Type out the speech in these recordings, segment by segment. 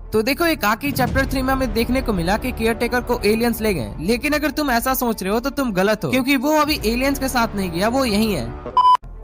तो देखो एक आखिरी चैप्टर 3 में हमें देखने को मिला कि केयरटेकर को एलियंस ले गए, लेकिन अगर तुम ऐसा सोच रहे हो तो तुम गलत हो, क्योंकि वो अभी एलियंस के साथ नहीं गया, वो यही है।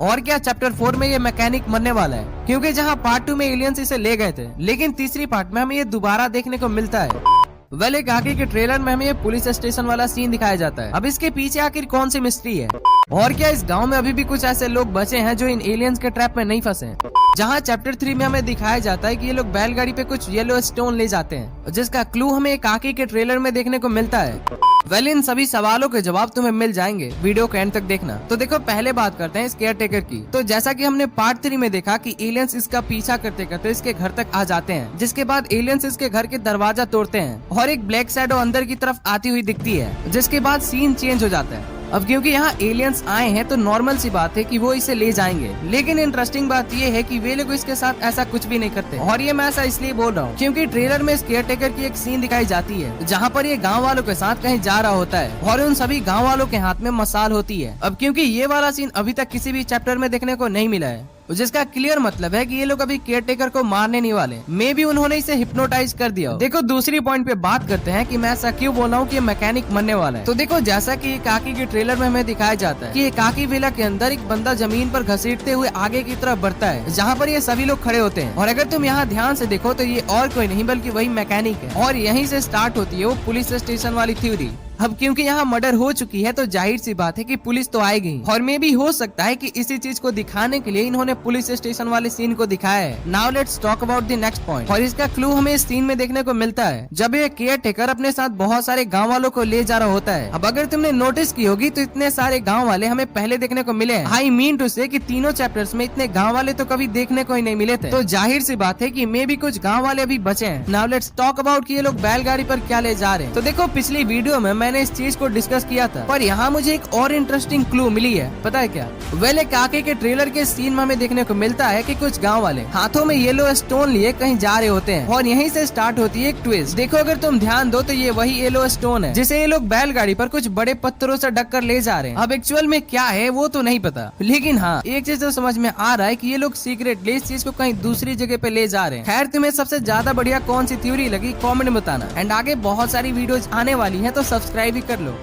और क्या चैप्टर 4 में ये मैकेनिक मरने वाला है, क्योंकि जहाँ पार्ट 2 में एलियंस इसे ले गए थे, लेकिन तीसरी पार्ट में हमें ये दोबारा देखने को मिलता है। वेल एक आगे के ट्रेलर में हमें ये पुलिस स्टेशन वाला सीन दिखाया जाता है। अब इसके पीछे आखिर कौन सी मिस्ट्री है, और क्या इस गांव में अभी भी कुछ ऐसे लोग बचे हैं जो इन एलियंस के ट्रैप में नहीं फंसे हैं? जहां चैप्टर 3 में हमें दिखाया जाता है कि ये लोग बैलगाड़ी पे कुछ येलो स्टोन ले जाते हैं, जिसका क्लू हमें एक आगे के ट्रेलर में देखने को मिलता है। वेल इन सभी सवालों के जवाब तुम्हें मिल जाएंगे, वीडियो को एंड तक देखना। तो देखो पहले बात करते हैं इस केयरटेकर की। तो जैसा कि हमने पार्ट 3 में देखा कि एलियंस इसका पीछा करते करते इसके घर तक आ जाते हैं, जिसके बाद एलियंस इसके घर के दरवाजा तोड़ते हैं और एक ब्लैक शैडो अंदर की तरफ आती हुई दिखती है, जिसके बाद सीन चेंज हो जाता है। अब क्योंकि यहाँ एलियंस आए हैं तो नॉर्मल सी बात है कि वो इसे ले जाएंगे, लेकिन इंटरेस्टिंग बात ये है कि वे लोग इसके साथ ऐसा कुछ भी नहीं करते। और ये मैं ऐसा इसलिए बोल रहा हूँ क्योंकि ट्रेलर में इस केयरटेकर की एक सीन दिखाई जाती है जहाँ पर ये गांव वालों के साथ कहीं जा रहा होता है और उन सभी गांव वालों के हाथ में मसाल होती है। अब क्योंकि ये वाला सीन अभी तक किसी भी चैप्टर में देखने को नहीं मिला है, जिसका क्लियर मतलब है कि ये लोग अभी केयरटेकर को मारने नहीं वाले, मे भी उन्होंने इसे हिप्नोटाइज कर दिया। देखो दूसरी पॉइंट पे बात करते हैं कि मैं ऐसा क्यों बोल रहा हूँ कि मैकेनिक मरने वाला है। तो देखो जैसा कि काकी के ट्रेलर में हमें दिखाया जाता है कि काकी विला के अंदर एक बंदा जमीन पर घसीटते हुए आगे की तरफ बढ़ता है, जहाँ पर ये सभी लोग खड़े होते हैं। और अगर तुम यहाँ ध्यान से देखो तो ये और कोई नहीं बल्कि वही मैकेनिक है, और यहीं से स्टार्ट होती है वो पुलिस स्टेशन वाली थ्योरी। अब क्योंकि यहाँ मर्डर हो चुकी है तो जाहिर सी बात है कि पुलिस तो आएगी, और मे भी हो सकता है कि इसी चीज को दिखाने के लिए इन्होंने पुलिस स्टेशन वाले सीन को दिखाया है। Now let's talk about the next point. और इसका क्लू हमें इस सीन में देखने को मिलता है जब ये केयरटेकर अपने साथ बहुत सारे गाँव वालों को ले जा रहा होता है। अब अगर तुमने नोटिस की होगी तो इतने सारे गाँव वाले हमें पहले देखने को मिले हैं। आई मीन टू से कि तीनों चैप्टर्स में इतने गाँव वाले तो कभी देखने को ही नहीं मिले थे, तो जाहिर सी बात है कि मे भी कुछ गाँव वाले अभी बचे हैं। नाउ लेट्स टॉक अबाउट कि ये लोग बैलगाड़ी पर क्या ले जा रहे हैं। तो देखो पिछली वीडियो में मैंने इस चीज को डिस्कस किया था, पर यहाँ मुझे एक और इंटरेस्टिंग क्लू मिली है। पता है क्या? वेल एक आगे के ट्रेलर के सीन में हमें देखने को मिलता है कि कुछ गांव वाले हाथों में येलो स्टोन लिए कहीं जा रहे होते हैं, और यहीं से स्टार्ट होती है एक ट्विस्ट। देखो अगर तुम ध्यान दो तो ये वही येलो स्टोन है जिसे ये लोग बैलगाड़ी पर कुछ बड़े पत्थरों से ढक कर ले जा रहे हैं। अब एक्चुअल में क्या है वो तो नहीं पता, लेकिन हाँ एक चीज तो समझ में आ रहा है कि ये लोग सीक्रेटली इस चीज को कहीं दूसरी जगह पे ले जा रहे हैं। खैर तुम्हें सबसे ज्यादा बढ़िया कौन सी थ्योरी लगी कमेंट में बताना, एंड आगे बहुत सारी वीडियोज आने वाली है तो सब्सक्राइब भी कर लो।